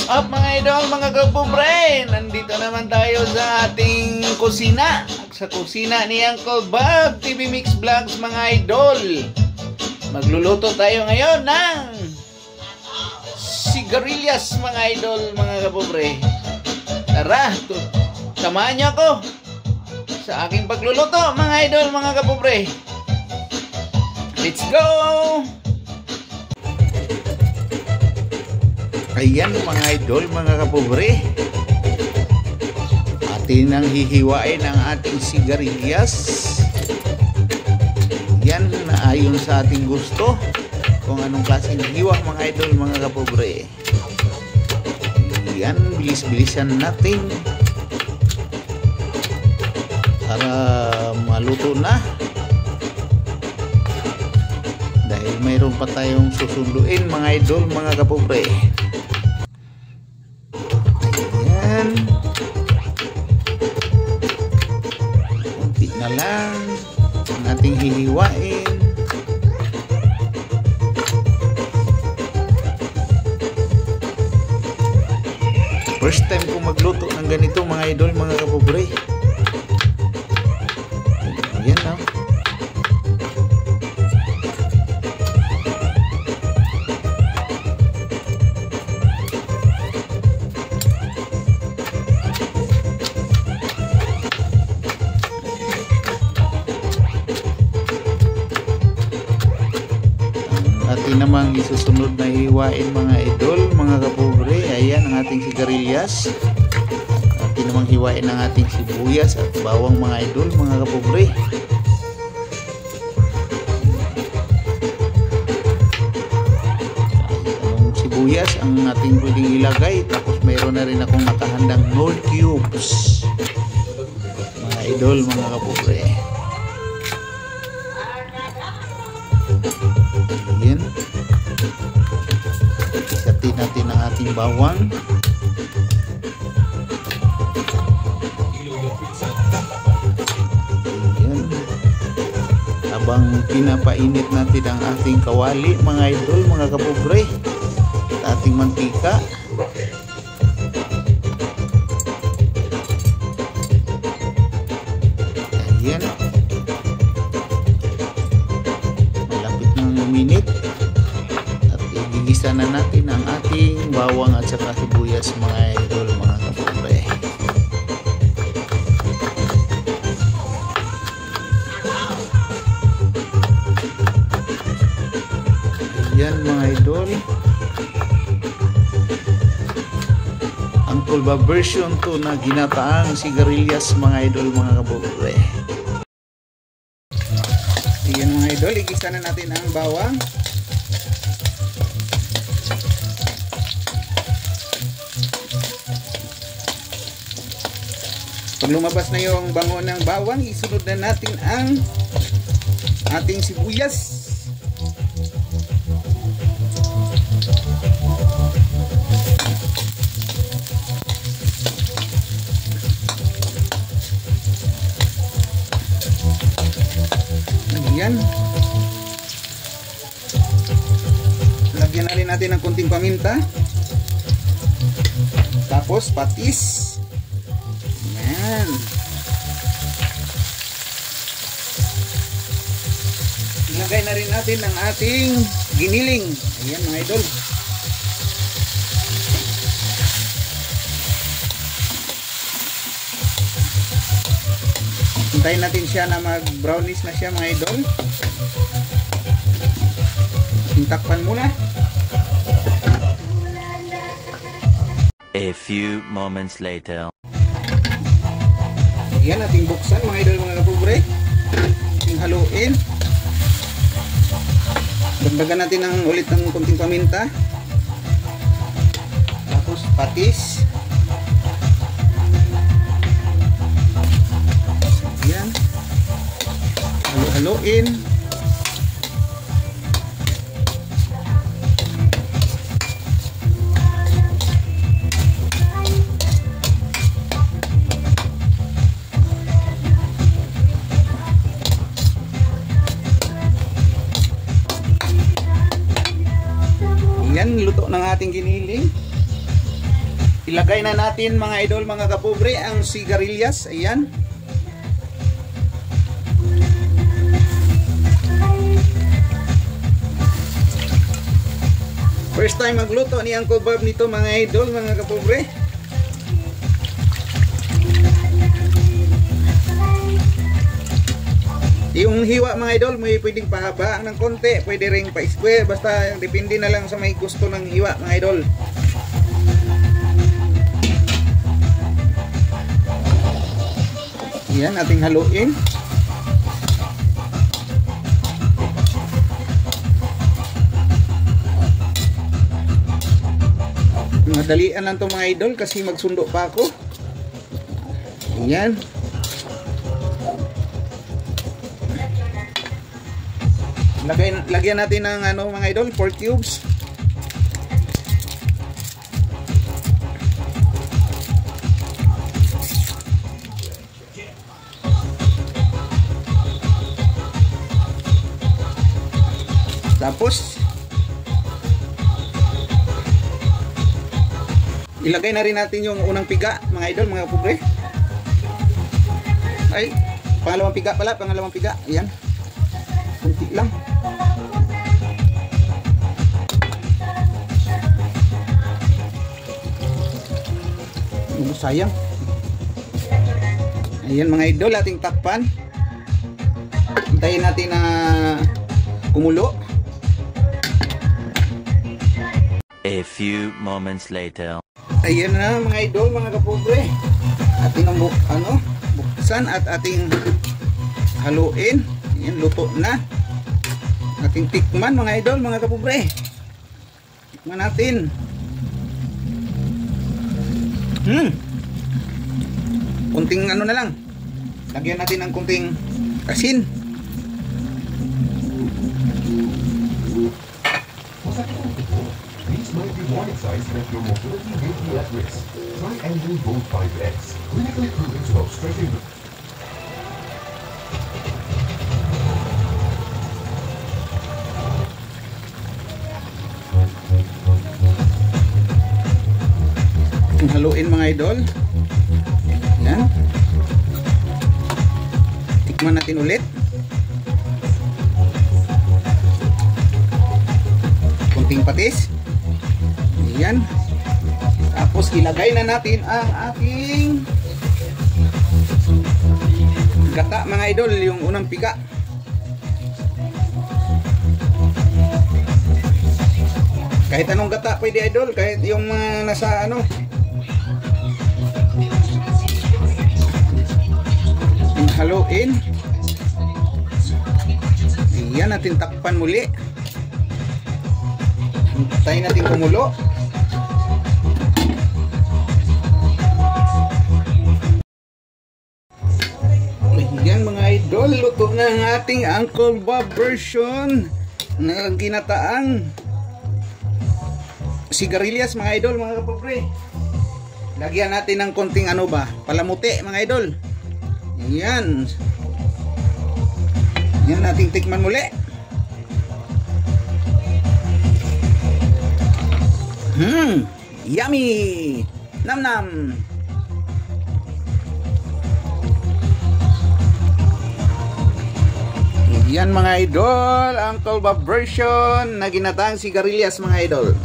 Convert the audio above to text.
What's up mga idol, mga kapobre? Nandito naman tayo sa ating kusina. Sa kusina ni Uncle Bob TV Mix Vlogs mga idol. Magluluto tayo ngayon ng sigarilyas mga idol, mga kapobre. Tara, samahan niyo ako sa aking pagluluto mga idol, mga kapobre. Let's go! Ayan mga idol, mga kapobre, atin ang hihiwain ang ating sigarilyas. Yan na ayon sa ating gusto kung anong klaseng hiwa mga idol, mga kapobre. Yan, bilis-bilisan natin para maluto na, dahil mayroon pa tayong susunduin mga idol, mga kapobre. Kunti na lang ang ating hihiwain. First time ko magluto ng ganito mga idol, mga kapobre. Ayan na. Atin namang isusunod na hiwain mga idol, mga kapobre. Ayan ang ating sigarilyas. Atin namang hiwain ang ating sibuyas at bawang mga idol, mga kapobre. Ang sibuyas ang ating pwedeng ilagay. Tapos mayroon na rin akong nakahandang Knorr cubes mga idol, mga kapobre. Ayan, isatin natin ang ating bawang. Ayan, habang pinapainit natin ang ating kawali mga idol, mga kapobre, at ating mantika. Ayan, minute at igigisa na natin ang ating bawang at saka sibuyas mga idol, mga kapobre. Ayan mga idol, Uncle Bob version 2 na ginataang sigarilyas mga idol, mga kapobre. Ayan mga idol, igisa na natin ang bawang. Pag lumabas na yung bango ng bawang, isunod na natin ang ating sibuyas. Ayan, lagyan na rin natin ng konting paminta, tapos patis. Ayan, ilagay na rin natin ang ating giniling. Ayan mga idol, hintayin natin siya na mag brownish na siya mga idol. Takpan muna. A few moments later. Yan, ating buksan mga idol, mga kapobre. Ating haluin. Dagdagan natin ulit ng konting paminta, tapos patis. Yan, haluin. Yan, luto ng ating giniling. Ilagay na natin mga idol, mga kapobre, ang sigarilyas. Ayan. First time magluto ni Uncle Bob nito mga idol, mga kapobre. Yung hiwa mga idol, may pwedeng pahaba ng konti, pwede ring pa-square, basta depende na lang sa may gusto ng hiwa mga idol. Yan, ating haluin. Madalian lang to mga idol kasi magsundo pa ako. Yan. Lagyan natin ng ano mga idol, 4 cubes. Tapos ilagay na rin natin yung unang piga mga idol, mga pobre. Ay, pangalawang piga pala, pangalawang piga. Ayan. Kunti lang. Sayang. Ayan mga idol, ating takpan. Hintayin natin na kumulo. A few moments later. Ayan na mga idol, mga kapobre. Ating buksan at ating haluin. Ayan, luto na. Ating tikman mga idol, mga kapobre. Tikman natin. Kunting ano na lang. Lagyan natin ng kunting asin. These might be warning signs that your mobility may be at risk. Try Angry Bold 5X. Clinically proven to help strengthen the... Haluin mga idol. Yan. Tikman natin ulit. Kunting patis. Yan. Tapos ilagay na natin ang ating gata mga idol, yung unang piga. Kahit anong gata pwede idol, kahit yung mga nasa ano. Haluin. Ayan, natin takpan muli. Hintayin natin kumulo. Ayan mga idol, luto na ang ating Uncle Bob version ng ginataang sigarilyas mga idol, mga kapobre. Lagyan natin ng konting ano ba, palamuti mga idol. Yan. Yan nating tikman muli. Yummy. Nam nam. Yan mga idol, Uncle Bob version na ginataang sigarilyas mga idol.